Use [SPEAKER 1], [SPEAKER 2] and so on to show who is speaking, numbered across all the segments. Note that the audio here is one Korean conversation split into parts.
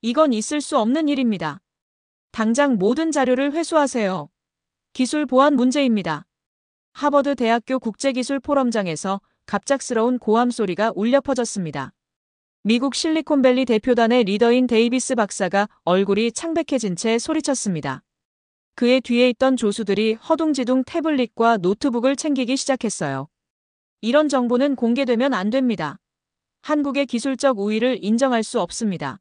[SPEAKER 1] 이건 있을 수 없는 일입니다. 당장 모든 자료를 회수하세요. 기술 보안 문제입니다. 하버드 대학교 국제기술 포럼장에서 갑작스러운 고함 소리가 울려 퍼졌습니다. 미국 실리콘밸리 대표단의 리더인 데이비스 박사가 얼굴이 창백해진 채 소리쳤습니다. 그의 뒤에 있던 조수들이 허둥지둥 태블릿과 노트북을 챙기기 시작했어요. 이런 정보는 공개되면 안 됩니다. 한국의 기술적 우위를 인정할 수 없습니다.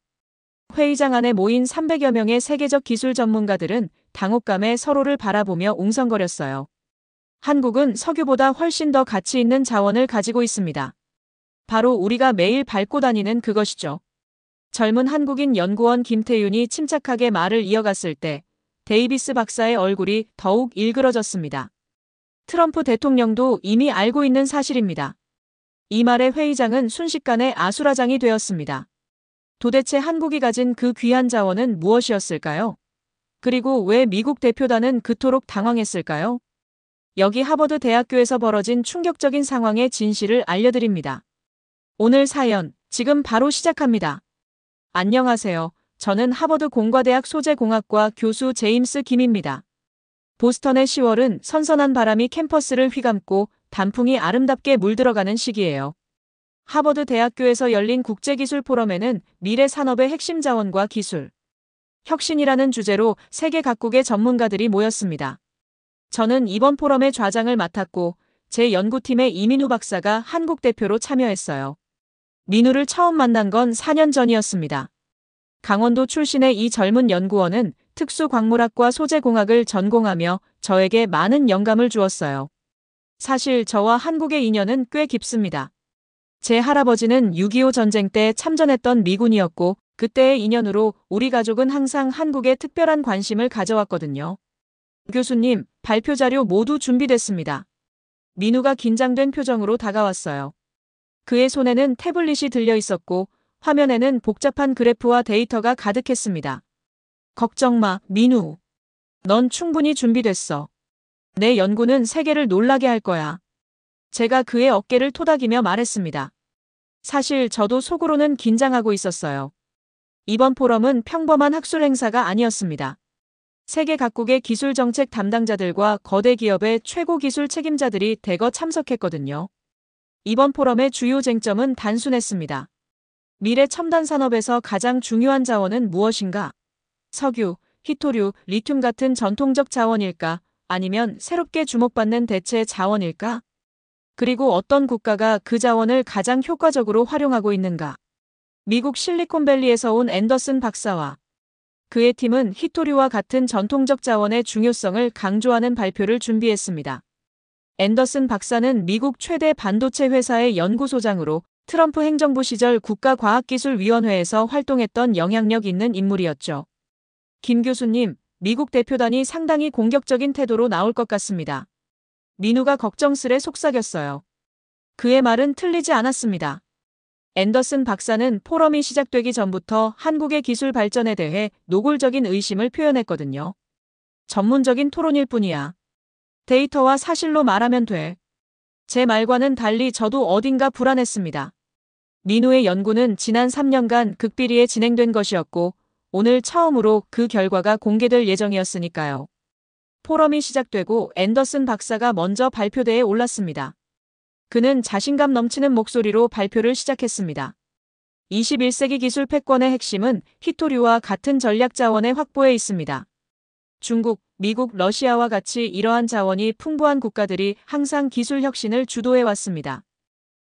[SPEAKER 1] 회의장 안에 모인 300여 명의 세계적 기술 전문가들은 당혹감에 서로를 바라보며 웅성거렸어요. 한국은 석유보다 훨씬 더 가치 있는 자원을 가지고 있습니다. 바로 우리가 매일 밟고 다니는 그것이죠. 젊은 한국인 연구원 김태윤이 침착하게 말을 이어갔을 때 데이비스 박사의 얼굴이 더욱 일그러졌습니다. 트럼프 대통령도 이미 알고 있는 사실입니다. 이 말에 회의장은 순식간에 아수라장이 되었습니다. 도대체 한국이 가진 그 귀한 자원은 무엇이었을까요? 그리고 왜 미국 대표단은 그토록 당황했을까요? 여기 하버드 대학교에서 벌어진 충격적인 상황의 진실을 알려드립니다. 오늘 사연, 지금 바로 시작합니다. 안녕하세요. 저는 하버드 공과대학 소재공학과 교수 제임스 김입니다. 보스턴의 10월은 선선한 바람이 캠퍼스를 휘감고 단풍이 아름답게 물들어가는 시기예요. 하버드 대학교에서 열린 국제기술 포럼에는 미래 산업의 핵심 자원과 기술, 혁신이라는 주제로 세계 각국의 전문가들이 모였습니다. 저는 이번 포럼의 좌장을 맡았고 제 연구팀의 이민우 박사가 한국 대표로 참여했어요. 민우를 처음 만난 건 4년 전이었습니다. 강원도 출신의 이 젊은 연구원은 특수광물학과 소재공학을 전공하며 저에게 많은 영감을 주었어요. 사실 저와 한국의 인연은 꽤 깊습니다. 제 할아버지는 6.25 전쟁 때 참전했던 미군이었고 그때의 인연으로 우리 가족은 항상 한국에 특별한 관심을 가져왔거든요. 교수님, 발표 자료 모두 준비됐습니다. 민우가 긴장된 표정으로 다가왔어요. 그의 손에는 태블릿이 들려 있었고 화면에는 복잡한 그래프와 데이터가 가득했습니다. 걱정 마, 민우. 넌 충분히 준비됐어. 내 연구는 세계를 놀라게 할 거야. 제가 그의 어깨를 토닥이며 말했습니다. 사실 저도 속으로는 긴장하고 있었어요. 이번 포럼은 평범한 학술 행사가 아니었습니다. 세계 각국의 기술 정책 담당자들과 거대 기업의 최고 기술 책임자들이 대거 참석했거든요. 이번 포럼의 주요 쟁점은 단순했습니다. 미래 첨단 산업에서 가장 중요한 자원은 무엇인가? 석유, 히토류, 리튬 같은 전통적 자원일까? 아니면 새롭게 주목받는 대체 자원일까? 그리고 어떤 국가가 그 자원을 가장 효과적으로 활용하고 있는가? 미국 실리콘밸리에서 온 앤더슨 박사와 그의 팀은 히토류와 같은 전통적 자원의 중요성을 강조하는 발표를 준비했습니다. 앤더슨 박사는 미국 최대 반도체 회사의 연구소장으로 트럼프 행정부 시절 국가과학기술위원회에서 활동했던 영향력 있는 인물이었죠. 김 교수님, 미국 대표단이 상당히 공격적인 태도로 나올 것 같습니다. 민우가 걱정스레 속삭였어요. 그의 말은 틀리지 않았습니다. 앤더슨 박사는 포럼이 시작되기 전부터 한국의 기술 발전에 대해 노골적인 의심을 표현했거든요. 전문적인 토론일 뿐이야. 데이터와 사실로 말하면 돼. 제 말과는 달리 저도 어딘가 불안했습니다. 민우의 연구는 지난 3년간 극비리에 진행된 것이었고 오늘 처음으로 그 결과가 공개될 예정이었으니까요. 포럼이 시작되고 앤더슨 박사가 먼저 발표대에 올랐습니다. 그는 자신감 넘치는 목소리로 발표를 시작했습니다. 21세기 기술 패권의 핵심은 히토류와 같은 전략 자원의 확보에 있습니다. 중국, 미국, 러시아와 같이 이러한 자원이 풍부한 국가들이 항상 기술 혁신을 주도해 왔습니다.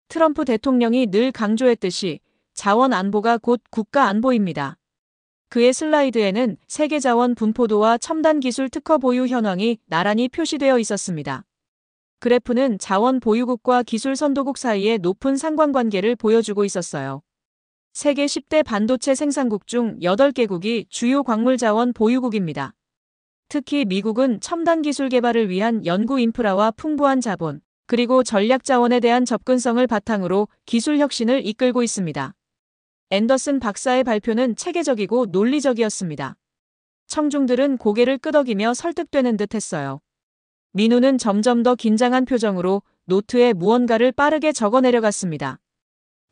[SPEAKER 1] 트럼프 대통령이 늘 강조했듯이 자원 안보가 곧 국가 안보입니다. 그의 슬라이드에는 세계 자원 분포도와 첨단 기술 특허 보유 현황이 나란히 표시되어 있었습니다. 그래프는 자원 보유국과 기술 선도국 사이의 높은 상관관계를 보여주고 있었어요. 세계 10대 반도체 생산국 중 8개국이 주요 광물 자원 보유국입니다. 특히 미국은 첨단 기술 개발을 위한 연구 인프라와 풍부한 자본, 그리고 전략 자원에 대한 접근성을 바탕으로 기술 혁신을 이끌고 있습니다. 앤더슨 박사의 발표는 체계적이고 논리적이었습니다. 청중들은 고개를 끄덕이며 설득되는 듯 했어요. 민우는 점점 더 긴장한 표정으로 노트에 무언가를 빠르게 적어 내려갔습니다.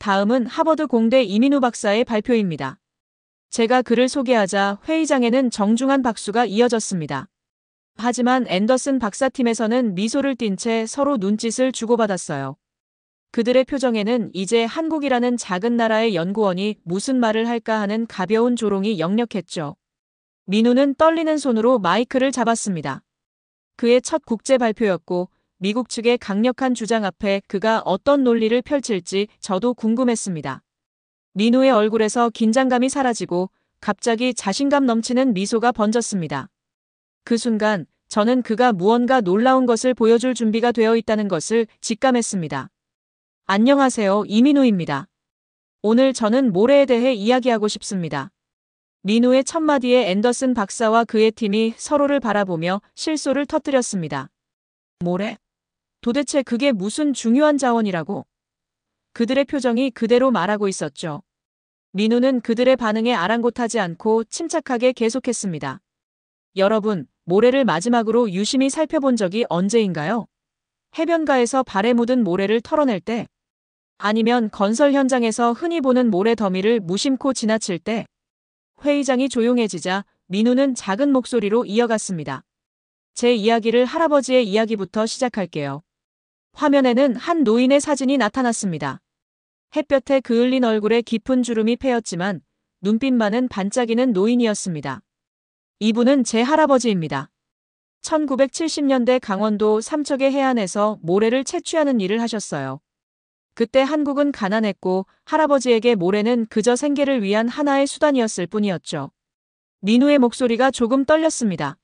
[SPEAKER 1] 다음은 하버드 공대 이민우 박사의 발표입니다. 제가 그를 소개하자 회의장에는 정중한 박수가 이어졌습니다. 하지만 앤더슨 박사팀에서는 미소를 띤 채 서로 눈짓을 주고받았어요. 그들의 표정에는 이제 한국이라는 작은 나라의 연구원이 무슨 말을 할까 하는 가벼운 조롱이 역력했죠. 민우는 떨리는 손으로 마이크를 잡았습니다. 그의 첫 국제 발표였고 미국 측의 강력한 주장 앞에 그가 어떤 논리를 펼칠지 저도 궁금했습니다. 민우의 얼굴에서 긴장감이 사라지고 갑자기 자신감 넘치는 미소가 번졌습니다. 그 순간 저는 그가 무언가 놀라운 것을 보여줄 준비가 되어 있다는 것을 직감했습니다. 안녕하세요, 이민우입니다. 오늘 저는 모래에 대해 이야기하고 싶습니다. 민우의 첫마디에 앤더슨 박사와 그의 팀이 서로를 바라보며 실소를 터뜨렸습니다. 모래? 도대체 그게 무슨 중요한 자원이라고? 그들의 표정이 그대로 말하고 있었죠. 민우는 그들의 반응에 아랑곳하지 않고 침착하게 계속했습니다. 여러분, 모래를 마지막으로 유심히 살펴본 적이 언제인가요? 해변가에서 발에 묻은 모래를 털어낼 때? 아니면 건설 현장에서 흔히 보는 모래 더미를 무심코 지나칠 때? 회의장이 조용해지자 민우는 작은 목소리로 이어갔습니다. 제 이야기를 할아버지의 이야기부터 시작할게요. 화면에는 한 노인의 사진이 나타났습니다. 햇볕에 그을린 얼굴에 깊은 주름이 패였지만 눈빛만은 반짝이는 노인이었습니다. 이분은 제 할아버지입니다. 1970년대 강원도 삼척의 해안에서 모래를 채취하는 일을 하셨어요. 그때 한국은 가난했고 할아버지에게 모래는 그저 생계를 위한 하나의 수단이었을 뿐이었죠. 민우의 목소리가 조금 떨렸습니다.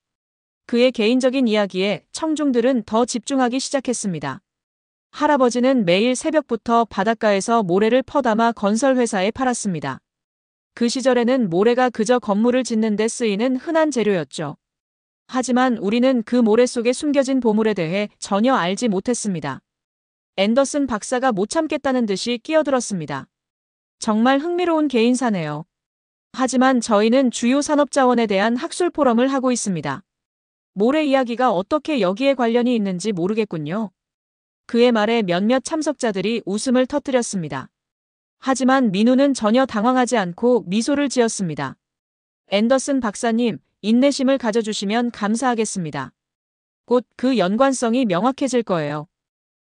[SPEAKER 1] 그의 개인적인 이야기에 청중들은 더 집중하기 시작했습니다. 할아버지는 매일 새벽부터 바닷가에서 모래를 퍼담아 건설회사에 팔았습니다. 그 시절에는 모래가 그저 건물을 짓는 데 쓰이는 흔한 재료였죠. 하지만 우리는 그 모래 속에 숨겨진 보물에 대해 전혀 알지 못했습니다. 앤더슨 박사가 못 참겠다는 듯이 끼어들었습니다. 정말 흥미로운 개인사네요. 하지만 저희는 주요 산업자원에 대한 학술 포럼을 하고 있습니다. 모래 이야기가 어떻게 여기에 관련이 있는지 모르겠군요. 그의 말에 몇몇 참석자들이 웃음을 터뜨렸습니다. 하지만 민우는 전혀 당황하지 않고 미소를 지었습니다. 앤더슨 박사님, 인내심을 가져주시면 감사하겠습니다. 곧 그 연관성이 명확해질 거예요.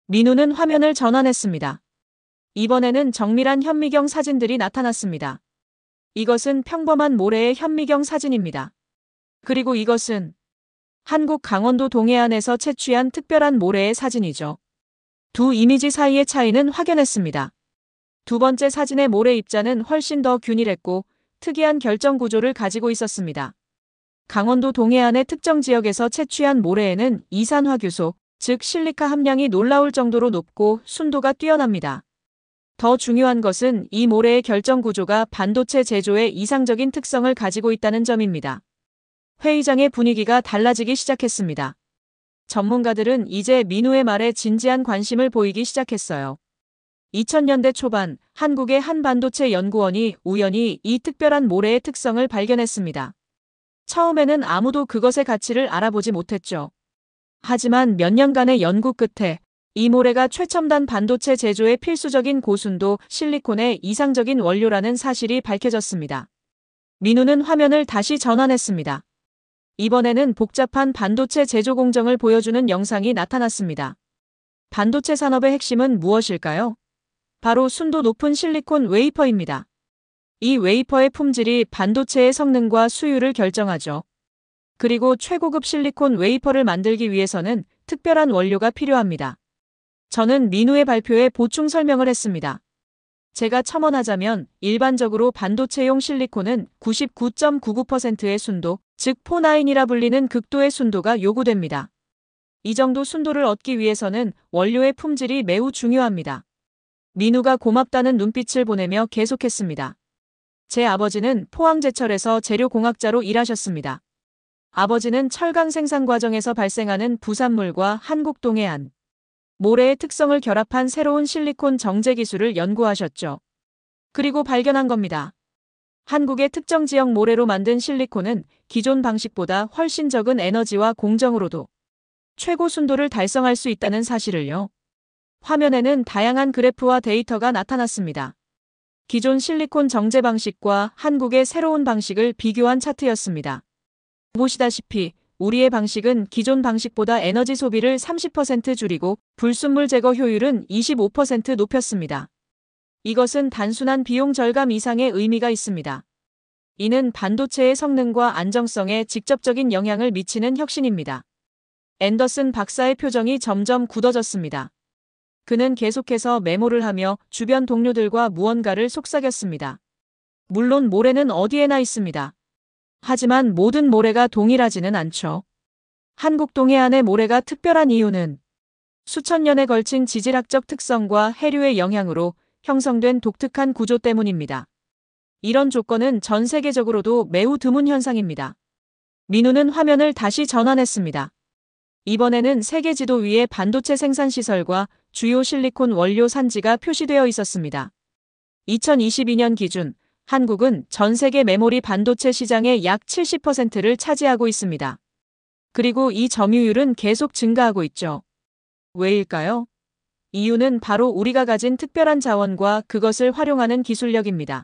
[SPEAKER 1] 민우는 화면을 전환했습니다. 이번에는 정밀한 현미경 사진들이 나타났습니다. 이것은 평범한 모래의 현미경 사진입니다. 그리고 이것은 한국 강원도 동해안에서 채취한 특별한 모래의 사진이죠. 두 이미지 사이의 차이는 확연했습니다. 두 번째 사진의 모래 입자는 훨씬 더 균일했고 특이한 결정 구조를 가지고 있었습니다. 강원도 동해안의 특정 지역에서 채취한 모래에는 이산화규소, 즉 실리카 함량이 놀라울 정도로 높고 순도가 뛰어납니다. 더 중요한 것은 이 모래의 결정 구조가 반도체 제조에 이상적인 특성을 가지고 있다는 점입니다. 회의장의 분위기가 달라지기 시작했습니다. 전문가들은 이제 민우의 말에 진지한 관심을 보이기 시작했어요. 2000년대 초반 한국의 한 반도체 연구원이 우연히 이 특별한 모래의 특성을 발견했습니다. 처음에는 아무도 그것의 가치를 알아보지 못했죠. 하지만 몇 년간의 연구 끝에 이 모래가 최첨단 반도체 제조에 필수적인 고순도 실리콘의 이상적인 원료라는 사실이 밝혀졌습니다. 민우는 화면을 다시 전환했습니다. 이번에는 복잡한 반도체 제조 공정을 보여주는 영상이 나타났습니다. 반도체 산업의 핵심은 무엇일까요? 바로 순도 높은 실리콘 웨이퍼입니다. 이 웨이퍼의 품질이 반도체의 성능과 수율을 결정하죠. 그리고 최고급 실리콘 웨이퍼를 만들기 위해서는 특별한 원료가 필요합니다. 저는 민우의 발표에 보충 설명을 했습니다. 제가 첨언하자면 일반적으로 반도체용 실리콘은 99.99%의 순도, 즉 포9이라 불리는 극도의 순도가 요구됩니다. 이 정도 순도를 얻기 위해서는 원료의 품질이 매우 중요합니다. 민우가 고맙다는 눈빛을 보내며 계속했습니다. 제 아버지는 포항제철에서 재료공학자로 일하셨습니다. 아버지는 철강 생산 과정에서 발생하는 부산물과 한국 동해안, 모래의 특성을 결합한 새로운 실리콘 정제 기술을 연구하셨죠. 그리고 발견한 겁니다. 한국의 특정 지역 모래로 만든 실리콘은 기존 방식보다 훨씬 적은 에너지와 공정으로도 최고 순도를 달성할 수 있다는 사실을요. 화면에는 다양한 그래프와 데이터가 나타났습니다. 기존 실리콘 정제 방식과 한국의 새로운 방식을 비교한 차트였습니다. 보시다시피 우리의 방식은 기존 방식보다 에너지 소비를 30% 줄이고 불순물 제거 효율은 25% 높였습니다. 이것은 단순한 비용 절감 이상의 의미가 있습니다. 이는 반도체의 성능과 안정성에 직접적인 영향을 미치는 혁신입니다. 앤더슨 박사의 표정이 점점 굳어졌습니다. 그는 계속해서 메모를 하며 주변 동료들과 무언가를 속삭였습니다. 물론 모래는 어디에나 있습니다. 하지만 모든 모래가 동일하지는 않죠. 한국 동해안의 모래가 특별한 이유는 수천 년에 걸친 지질학적 특성과 해류의 영향으로 형성된 독특한 구조 때문입니다. 이런 조건은 전 세계적으로도 매우 드문 현상입니다. 민우는 화면을 다시 전환했습니다. 이번에는 세계 지도 위에 반도체 생산 시설과 주요 실리콘 원료 산지가 표시되어 있었습니다. 2022년 기준 한국은 전 세계 메모리 반도체 시장의 약 70%를 차지하고 있습니다. 그리고 이 점유율은 계속 증가하고 있죠. 왜일까요? 이유는 바로 우리가 가진 특별한 자원과 그것을 활용하는 기술력입니다.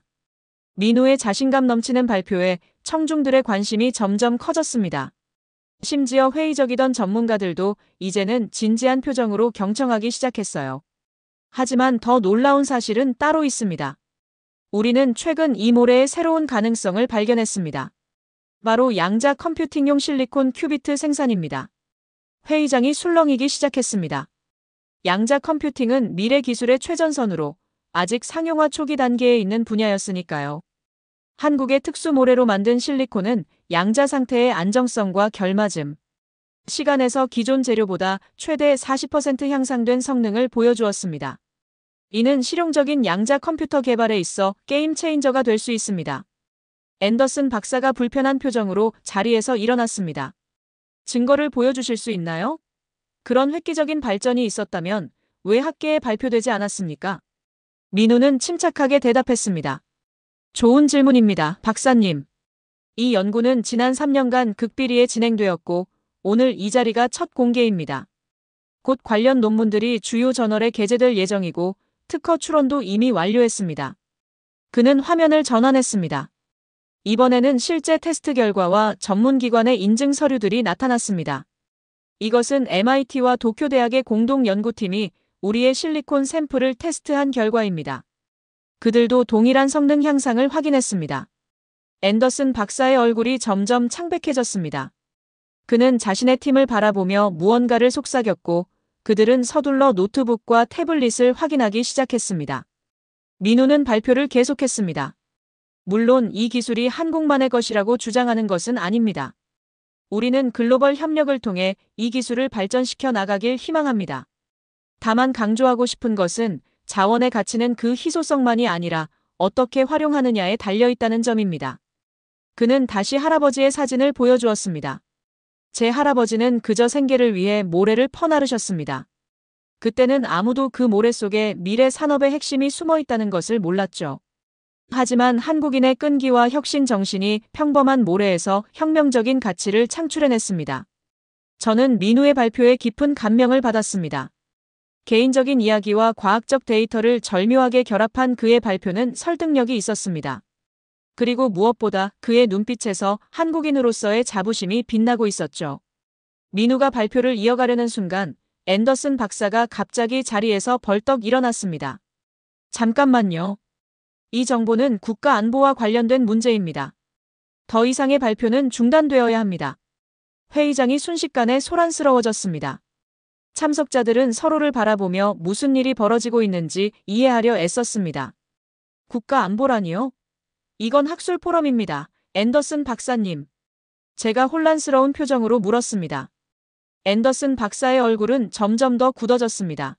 [SPEAKER 1] 민우의 자신감 넘치는 발표에 청중들의 관심이 점점 커졌습니다. 심지어 회의적이던 전문가들도 이제는 진지한 표정으로 경청하기 시작했어요. 하지만 더 놀라운 사실은 따로 있습니다. 우리는 최근 이 모래의 새로운 가능성을 발견했습니다. 바로 양자 컴퓨팅용 실리콘 큐비트 생산입니다. 회의장이 술렁이기 시작했습니다. 양자 컴퓨팅은 미래 기술의 최전선으로 아직 상용화 초기 단계에 있는 분야였으니까요. 한국의 특수 모래로 만든 실리콘은 양자 상태의 안정성과 결맞음, 시간에서 기존 재료보다 최대 40% 향상된 성능을 보여주었습니다. 이는 실용적인 양자 컴퓨터 개발에 있어 게임 체인저가 될 수 있습니다. 앤더슨 박사가 불편한 표정으로 자리에서 일어났습니다. 증거를 보여주실 수 있나요? 그런 획기적인 발전이 있었다면 왜 학계에 발표되지 않았습니까? 민우는 침착하게 대답했습니다. 좋은 질문입니다, 박사님. 이 연구는 지난 3년간 극비리에 진행되었고 오늘 이 자리가 첫 공개입니다. 곧 관련 논문들이 주요 저널에 게재될 예정이고 특허 출원도 이미 완료했습니다. 그는 화면을 전환했습니다. 이번에는 실제 테스트 결과와 전문기관의 인증 서류들이 나타났습니다. 이것은 MIT와 도쿄대학의 공동 연구팀이 우리의 실리콘 샘플을 테스트한 결과입니다. 그들도 동일한 성능 향상을 확인했습니다. 앤더슨 박사의 얼굴이 점점 창백해졌습니다. 그는 자신의 팀을 바라보며 무언가를 속삭였고 그들은 서둘러 노트북과 태블릿을 확인하기 시작했습니다. 민우는 발표를 계속했습니다. 물론 이 기술이 한국만의 것이라고 주장하는 것은 아닙니다. 우리는 글로벌 협력을 통해 이 기술을 발전시켜 나가길 희망합니다. 다만 강조하고 싶은 것은 자원의 가치는 그 희소성만이 아니라 어떻게 활용하느냐에 달려있다는 점입니다. 그는 다시 할아버지의 사진을 보여주었습니다. 제 할아버지는 그저 생계를 위해 모래를 퍼나르셨습니다. 그때는 아무도 그 모래 속에 미래 산업의 핵심이 숨어 있다는 것을 몰랐죠. 하지만 한국인의 끈기와 혁신 정신이 평범한 모래에서 혁명적인 가치를 창출해냈습니다. 저는 민우의 발표에 깊은 감명을 받았습니다. 개인적인 이야기와 과학적 데이터를 절묘하게 결합한 그의 발표는 설득력이 있었습니다. 그리고 무엇보다 그의 눈빛에서 한국인으로서의 자부심이 빛나고 있었죠. 민우가 발표를 이어가려는 순간 앤더슨 박사가 갑자기 자리에서 벌떡 일어났습니다. 잠깐만요. 이 정보는 국가 안보와 관련된 문제입니다. 더 이상의 발표는 중단되어야 합니다. 회의장이 순식간에 소란스러워졌습니다. 참석자들은 서로를 바라보며 무슨 일이 벌어지고 있는지 이해하려 애썼습니다. 국가 안보라니요? 이건 학술 포럼입니다. 앤더슨 박사님. 제가 혼란스러운 표정으로 물었습니다. 앤더슨 박사의 얼굴은 점점 더 굳어졌습니다.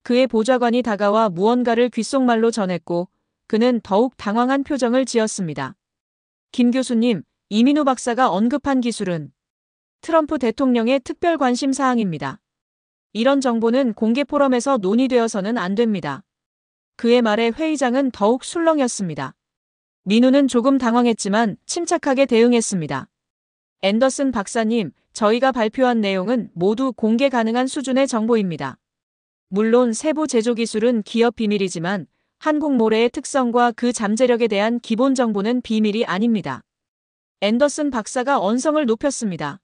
[SPEAKER 1] 그의 보좌관이 다가와 무언가를 귓속말로 전했고 그는 더욱 당황한 표정을 지었습니다. 김 교수님, 이민우 박사가 언급한 기술은 트럼프 대통령의 특별 관심 사항입니다. 이런 정보는 공개 포럼에서 논의되어서는 안 됩니다. 그의 말에 회의장은 더욱 술렁였습니다. 민우는 조금 당황했지만 침착하게 대응했습니다. 앤더슨 박사님, 저희가 발표한 내용은 모두 공개 가능한 수준의 정보입니다. 물론 세부 제조 기술은 기업 비밀이지만 한국 모래의 특성과 그 잠재력에 대한 기본 정보는 비밀이 아닙니다. 앤더슨 박사가 언성을 높였습니다.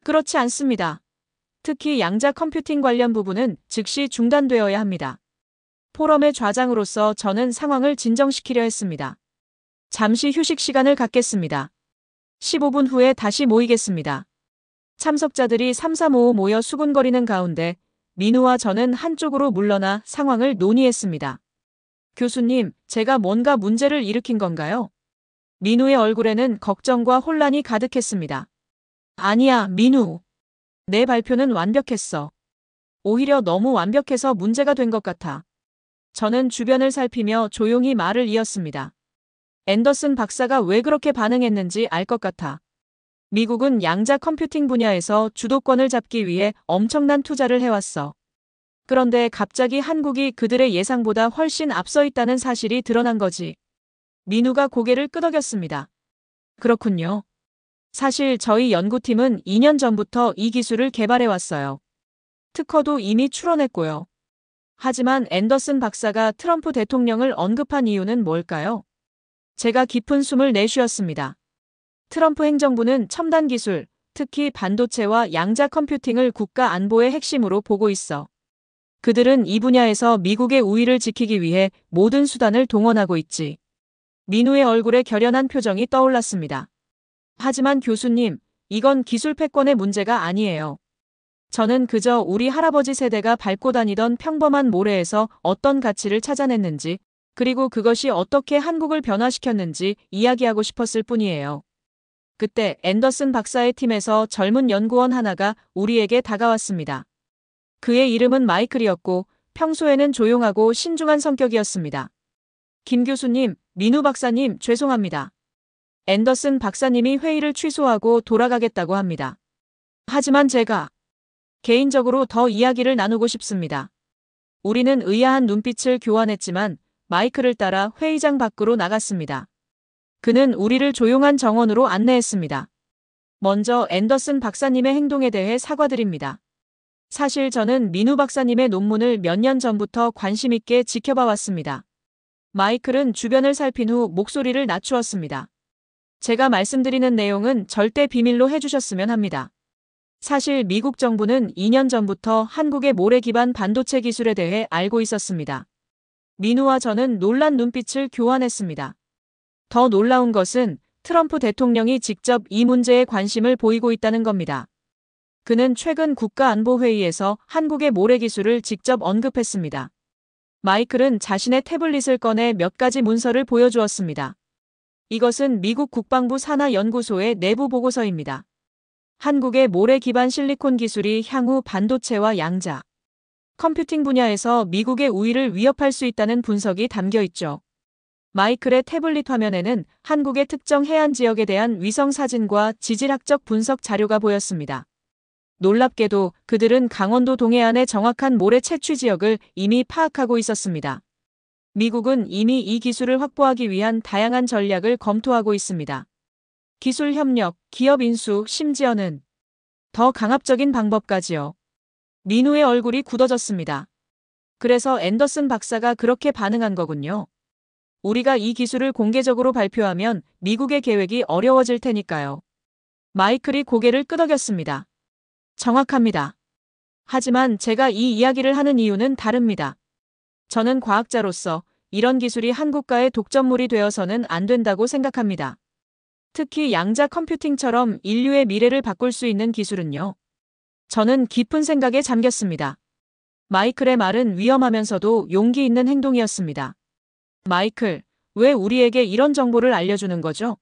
[SPEAKER 1] 그렇지 않습니다. 특히 양자 컴퓨팅 관련 부분은 즉시 중단되어야 합니다. 포럼의 좌장으로서 저는 상황을 진정시키려 했습니다. 잠시 휴식 시간을 갖겠습니다. 15분 후에 다시 모이겠습니다. 참석자들이 삼삼오오 모여 수군거리는 가운데 민우와 저는 한쪽으로 물러나 상황을 논의했습니다. 교수님, 제가 뭔가 문제를 일으킨 건가요? 민우의 얼굴에는 걱정과 혼란이 가득했습니다. 아니야, 민우. 내 발표는 완벽했어. 오히려 너무 완벽해서 문제가 된 것 같아. 저는 주변을 살피며 조용히 말을 이었습니다. 앤더슨 박사가 왜 그렇게 반응했는지 알 것 같아. 미국은 양자 컴퓨팅 분야에서 주도권을 잡기 위해 엄청난 투자를 해왔어. 그런데 갑자기 한국이 그들의 예상보다 훨씬 앞서 있다는 사실이 드러난 거지. 민우가 고개를 끄덕였습니다. 그렇군요. 사실 저희 연구팀은 2년 전부터 이 기술을 개발해왔어요. 특허도 이미 출원했고요. 하지만 앤더슨 박사가 트럼프 대통령을 언급한 이유는 뭘까요? 제가 깊은 숨을 내쉬었습니다. 트럼프 행정부는 첨단 기술, 특히 반도체와 양자 컴퓨팅을 국가 안보의 핵심으로 보고 있어. 그들은 이 분야에서 미국의 우위를 지키기 위해 모든 수단을 동원하고 있지. 민우의 얼굴에 결연한 표정이 떠올랐습니다. 하지만 교수님, 이건 기술 패권의 문제가 아니에요. 저는 그저 우리 할아버지 세대가 밟고 다니던 평범한 모래에서 어떤 가치를 찾아냈는지, 그리고 그것이 어떻게 한국을 변화시켰는지 이야기하고 싶었을 뿐이에요. 그때 앤더슨 박사의 팀에서 젊은 연구원 하나가 우리에게 다가왔습니다. 그의 이름은 마이클이었고 평소에는 조용하고 신중한 성격이었습니다. 김 교수님, 민우 박사님, 죄송합니다. 앤더슨 박사님이 회의를 취소하고 돌아가겠다고 합니다. 하지만 제가 개인적으로 더 이야기를 나누고 싶습니다. 우리는 의아한 눈빛을 교환했지만 마이클을 따라 회의장 밖으로 나갔습니다. 그는 우리를 조용한 정원으로 안내했습니다. 먼저 앤더슨 박사님의 행동에 대해 사과드립니다. 사실 저는 민우 박사님의 논문을 몇 년 전부터 관심 있게 지켜봐 왔습니다. 마이클은 주변을 살핀 후 목소리를 낮추었습니다. 제가 말씀드리는 내용은 절대 비밀로 해주셨으면 합니다. 사실 미국 정부는 2년 전부터 한국의 모래 기반 반도체 기술에 대해 알고 있었습니다. 민우와 저는 놀란 눈빛을 교환했습니다. 더 놀라운 것은 트럼프 대통령이 직접 이 문제에 관심을 보이고 있다는 겁니다. 그는 최근 국가안보회의에서 한국의 모래 기술을 직접 언급했습니다. 마이클은 자신의 태블릿을 꺼내 몇 가지 문서를 보여주었습니다. 이것은 미국 국방부 산하연구소의 내부 보고서입니다. 한국의 모래 기반 실리콘 기술이 향후 반도체와 양자, 컴퓨팅 분야에서 미국의 우위를 위협할 수 있다는 분석이 담겨 있죠. 마이클의 태블릿 화면에는 한국의 특정 해안 지역에 대한 위성 사진과 지질학적 분석 자료가 보였습니다. 놀랍게도 그들은 강원도 동해안의 정확한 모래 채취 지역을 이미 파악하고 있었습니다. 미국은 이미 이 기술을 확보하기 위한 다양한 전략을 검토하고 있습니다. 기술 협력, 기업 인수, 심지어는 더 강압적인 방법까지요. 민우의 얼굴이 굳어졌습니다. 그래서 앤더슨 박사가 그렇게 반응한 거군요. 우리가 이 기술을 공개적으로 발표하면 미국의 계획이 어려워질 테니까요. 마이클이 고개를 끄덕였습니다. 정확합니다. 하지만 제가 이 이야기를 하는 이유는 다릅니다. 저는 과학자로서 이런 기술이 한국가의 독점물이 되어서는 안 된다고 생각합니다. 특히 양자 컴퓨팅처럼 인류의 미래를 바꿀 수 있는 기술은요. 저는 깊은 생각에 잠겼습니다. 마이클의 말은 위험하면서도 용기 있는 행동이었습니다. 마이클, 왜 우리에게 이런 정보를 알려주는 거죠?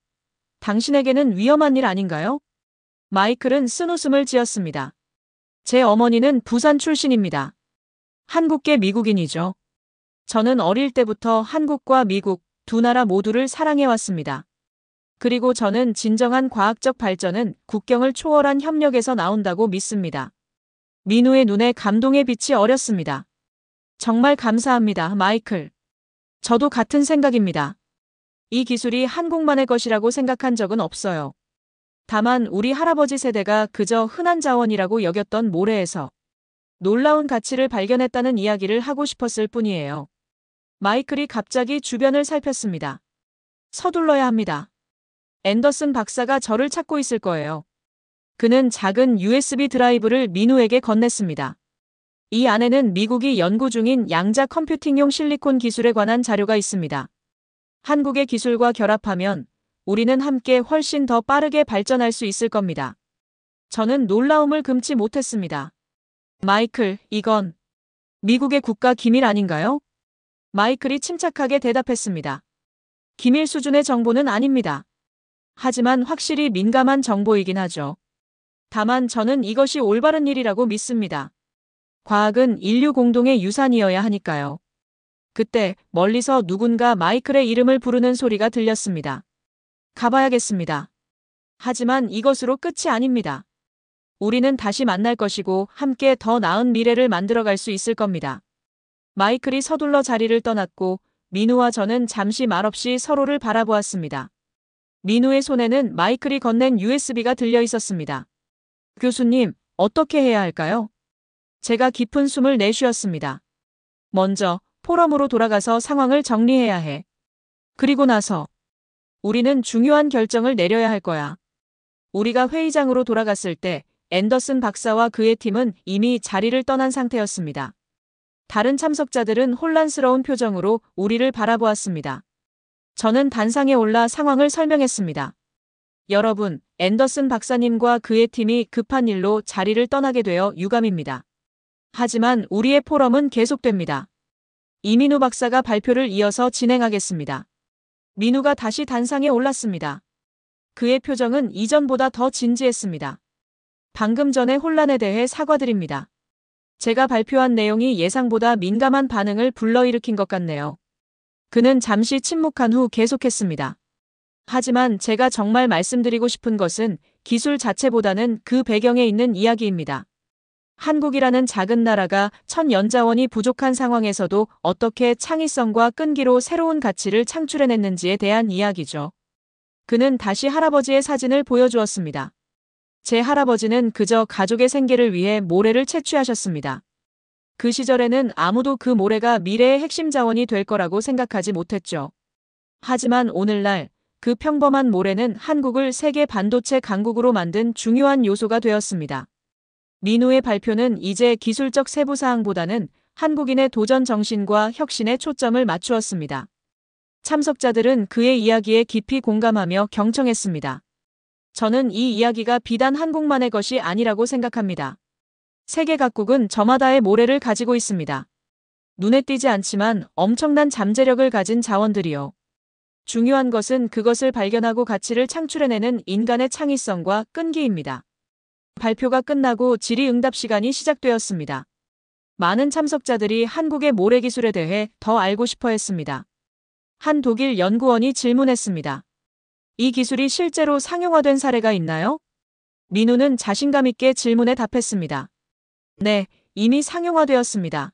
[SPEAKER 1] 당신에게는 위험한 일 아닌가요? 마이클은 쓴웃음을 지었습니다. 제 어머니는 부산 출신입니다. 한국계 미국인이죠. 저는 어릴 때부터 한국과 미국 두 나라 모두를 사랑해왔습니다. 그리고 저는 진정한 과학적 발전은 국경을 초월한 협력에서 나온다고 믿습니다. 민우의 눈에 감동의 빛이 어렸습니다. 정말 감사합니다, 마이클. 저도 같은 생각입니다. 이 기술이 한국만의 것이라고 생각한 적은 없어요. 다만 우리 할아버지 세대가 그저 흔한 자원이라고 여겼던 모래에서 놀라운 가치를 발견했다는 이야기를 하고 싶었을 뿐이에요. 마이클이 갑자기 주변을 살폈습니다. 서둘러야 합니다. 앤더슨 박사가 저를 찾고 있을 거예요. 그는 작은 USB 드라이브를 민우에게 건넸습니다. 이 안에는 미국이 연구 중인 양자 컴퓨팅용 실리콘 기술에 관한 자료가 있습니다. 한국의 기술과 결합하면 우리는 함께 훨씬 더 빠르게 발전할 수 있을 겁니다. 저는 놀라움을 금치 못했습니다. 마이클, 이건 미국의 국가 기밀 아닌가요? 마이클이 침착하게 대답했습니다. 기밀 수준의 정보는 아닙니다. 하지만 확실히 민감한 정보이긴 하죠. 다만 저는 이것이 올바른 일이라고 믿습니다. 과학은 인류 공동의 유산이어야 하니까요. 그때 멀리서 누군가 마이클의 이름을 부르는 소리가 들렸습니다. 가봐야겠습니다. 하지만 이것으로 끝이 아닙니다. 우리는 다시 만날 것이고 함께 더 나은 미래를 만들어갈 수 있을 겁니다. 마이클이 서둘러 자리를 떠났고 민우와 저는 잠시 말없이 서로를 바라보았습니다. 민우의 손에는 마이클이 건넨 USB가 들려 있었습니다. 교수님, 어떻게 해야 할까요? 제가 깊은 숨을 내쉬었습니다. 먼저 포럼으로 돌아가서 상황을 정리해야 해. 그리고 나서 우리는 중요한 결정을 내려야 할 거야. 우리가 회의장으로 돌아갔을 때 앤더슨 박사와 그의 팀은 이미 자리를 떠난 상태였습니다. 다른 참석자들은 혼란스러운 표정으로 우리를 바라보았습니다. 저는 단상에 올라 상황을 설명했습니다. 여러분, 앤더슨 박사님과 그의 팀이 급한 일로 자리를 떠나게 되어 유감입니다. 하지만 우리의 포럼은 계속됩니다. 이민우 박사가 발표를 이어서 진행하겠습니다. 민우가 다시 단상에 올랐습니다. 그의 표정은 이전보다 더 진지했습니다. 방금 전의 혼란에 대해 사과드립니다. 제가 발표한 내용이 예상보다 민감한 반응을 불러일으킨 것 같네요. 그는 잠시 침묵한 후 계속했습니다. 하지만 제가 정말 말씀드리고 싶은 것은 기술 자체보다는 그 배경에 있는 이야기입니다. 한국이라는 작은 나라가 천연자원이 부족한 상황에서도 어떻게 창의성과 끈기로 새로운 가치를 창출해냈는지에 대한 이야기죠. 그는 다시 할아버지의 사진을 보여주었습니다. 제 할아버지는 그저 가족의 생계를 위해 모래를 채취하셨습니다. 그 시절에는 아무도 그 모래가 미래의 핵심 자원이 될 거라고 생각하지 못했죠. 하지만 오늘날 그 평범한 모래는 한국을 세계 반도체 강국으로 만든 중요한 요소가 되었습니다. 민우의 발표는 이제 기술적 세부사항보다는 한국인의 도전 정신과 혁신에 초점을 맞추었습니다. 참석자들은 그의 이야기에 깊이 공감하며 경청했습니다. 저는 이 이야기가 비단 한국만의 것이 아니라고 생각합니다. 세계 각국은 저마다의 모래를 가지고 있습니다. 눈에 띄지 않지만 엄청난 잠재력을 가진 자원들이요. 중요한 것은 그것을 발견하고 가치를 창출해내는 인간의 창의성과 끈기입니다. 발표가 끝나고 질의응답 시간이 시작되었습니다. 많은 참석자들이 한국의 모래 기술에 대해 더 알고 싶어 했습니다. 한 독일 연구원이 질문했습니다. 이 기술이 실제로 상용화된 사례가 있나요? 민우는 자신감 있게 질문에 답했습니다. 네, 이미 상용화되었습니다.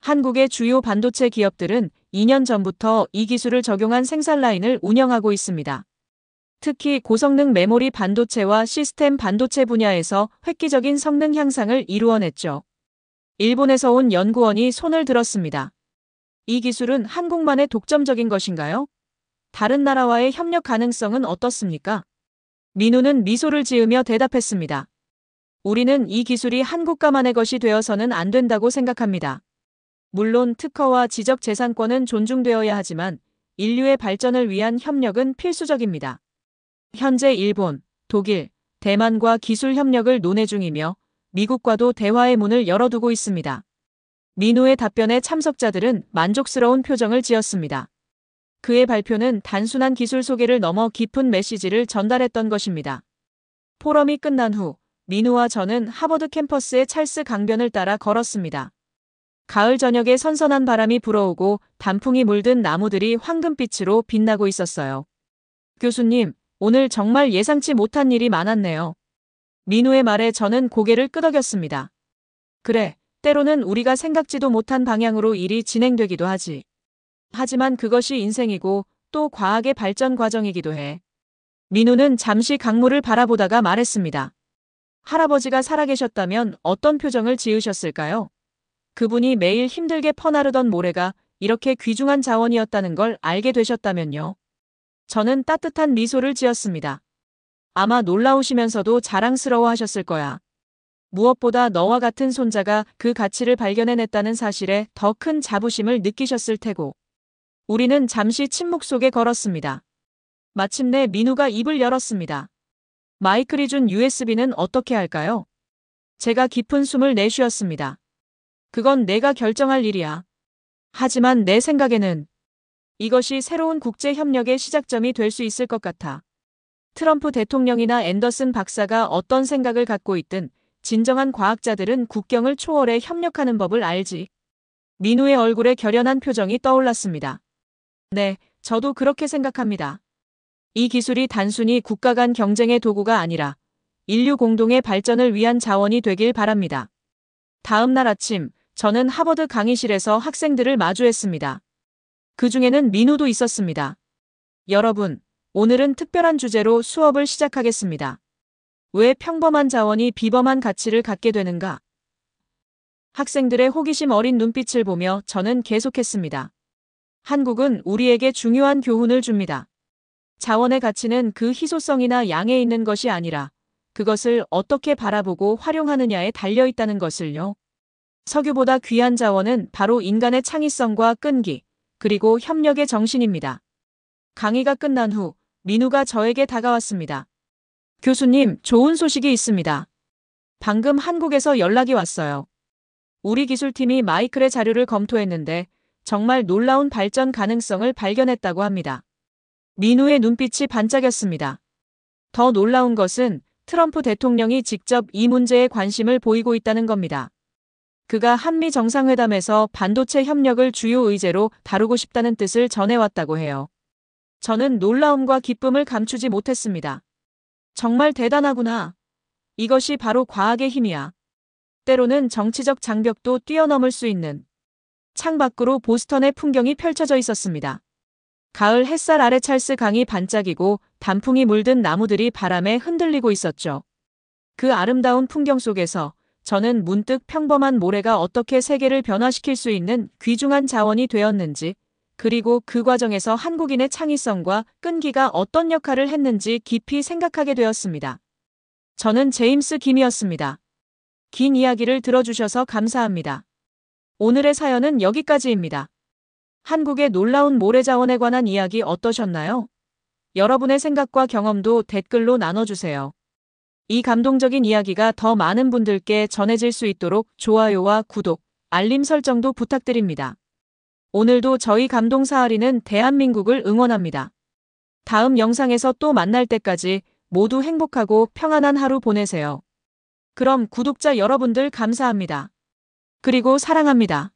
[SPEAKER 1] 한국의 주요 반도체 기업들은 2년 전부터 이 기술을 적용한 생산 라인을 운영하고 있습니다. 특히 고성능 메모리 반도체와 시스템 반도체 분야에서 획기적인 성능 향상을 이루어냈죠. 일본에서 온 연구원이 손을 들었습니다. 이 기술은 한국만의 독점적인 것인가요? 다른 나라와의 협력 가능성은 어떻습니까? 민우는 미소를 지으며 대답했습니다. 우리는 이 기술이 한국가만의 것이 되어서는 안 된다고 생각합니다. 물론 특허와 지적재산권은 존중되어야 하지만 인류의 발전을 위한 협력은 필수적입니다. 현재 일본, 독일, 대만과 기술 협력을 논의 중이며 미국과도 대화의 문을 열어두고 있습니다. 민우의 답변에 참석자들은 만족스러운 표정을 지었습니다. 그의 발표는 단순한 기술 소개를 넘어 깊은 메시지를 전달했던 것입니다. 포럼이 끝난 후 민우와 저는 하버드 캠퍼스의 찰스 강변을 따라 걸었습니다. 가을 저녁에 선선한 바람이 불어오고 단풍이 물든 나무들이 황금빛으로 빛나고 있었어요. 교수님, 오늘 정말 예상치 못한 일이 많았네요. 민우의 말에 저는 고개를 끄덕였습니다. 그래, 때로는 우리가 생각지도 못한 방향으로 일이 진행되기도 하지. 하지만 그것이 인생이고 또 과학의 발전 과정이기도 해. 민우는 잠시 강물을 바라보다가 말했습니다. 할아버지가 살아계셨다면 어떤 표정을 지으셨을까요? 그분이 매일 힘들게 퍼나르던 모래가 이렇게 귀중한 자원이었다는 걸 알게 되셨다면요. 저는 따뜻한 미소를 지었습니다. 아마 놀라우시면서도 자랑스러워 하셨을 거야. 무엇보다 너와 같은 손자가 그 가치를 발견해냈다는 사실에 더 큰 자부심을 느끼셨을 테고. 우리는 잠시 침묵 속에 걸었습니다. 마침내 민우가 입을 열었습니다. 마이클이 준 USB는 어떻게 할까요? 제가 깊은 숨을 내쉬었습니다. 그건 내가 결정할 일이야. 하지만 내 생각에는 이것이 새로운 국제 협력의 시작점이 될 수 있을 것 같아. 트럼프 대통령이나 앤더슨 박사가 어떤 생각을 갖고 있든 진정한 과학자들은 국경을 초월해 협력하는 법을 알지. 민우의 얼굴에 결연한 표정이 떠올랐습니다. 네, 저도 그렇게 생각합니다. 이 기술이 단순히 국가 간 경쟁의 도구가 아니라 인류 공동의 발전을 위한 자원이 되길 바랍니다. 다음 날 아침, 저는 하버드 강의실에서 학생들을 마주했습니다. 그 중에는 민우도 있었습니다. 여러분, 오늘은 특별한 주제로 수업을 시작하겠습니다. 왜 평범한 자원이 비범한 가치를 갖게 되는가? 학생들의 호기심 어린 눈빛을 보며 저는 계속했습니다. 한국은 우리에게 중요한 교훈을 줍니다. 자원의 가치는 그 희소성이나 양에 있는 것이 아니라 그것을 어떻게 바라보고 활용하느냐에 달려 있다는 것을요. 석유보다 귀한 자원은 바로 인간의 창의성과 끈기, 그리고 협력의 정신입니다. 강의가 끝난 후 민우가 저에게 다가왔습니다. 교수님, 좋은 소식이 있습니다. 방금 한국에서 연락이 왔어요. 우리 기술팀이 마이클의 자료를 검토했는데 정말 놀라운 발전 가능성을 발견했다고 합니다. 민우의 눈빛이 반짝였습니다. 더 놀라운 것은 트럼프 대통령이 직접 이 문제에 관심을 보이고 있다는 겁니다. 그가 한미 정상회담에서 반도체 협력을 주요 의제로 다루고 싶다는 뜻을 전해왔다고 해요. 저는 놀라움과 기쁨을 감추지 못했습니다. 정말 대단하구나. 이것이 바로 과학의 힘이야. 때로는 정치적 장벽도 뛰어넘을 수 있는. 창밖으로 보스턴의 풍경이 펼쳐져 있었습니다. 가을 햇살 아래 찰스 강이 반짝이고 단풍이 물든 나무들이 바람에 흔들리고 있었죠. 그 아름다운 풍경 속에서 저는 문득 평범한 모래가 어떻게 세계를 변화시킬 수 있는 귀중한 자원이 되었는지, 그리고 그 과정에서 한국인의 창의성과 끈기가 어떤 역할을 했는지 깊이 생각하게 되었습니다. 저는 제임스 김이었습니다. 긴 이야기를 들어주셔서 감사합니다. 오늘의 사연은 여기까지입니다. 한국의 놀라운 모래자원에 관한 이야기 어떠셨나요? 여러분의 생각과 경험도 댓글로 나눠주세요. 이 감동적인 이야기가 더 많은 분들께 전해질 수 있도록 좋아요와 구독, 알림 설정도 부탁드립니다. 오늘도 저희 감동사아리는 대한민국을 응원합니다. 다음 영상에서 또 만날 때까지 모두 행복하고 평안한 하루 보내세요. 그럼 구독자 여러분들 감사합니다. 그리고 사랑합니다.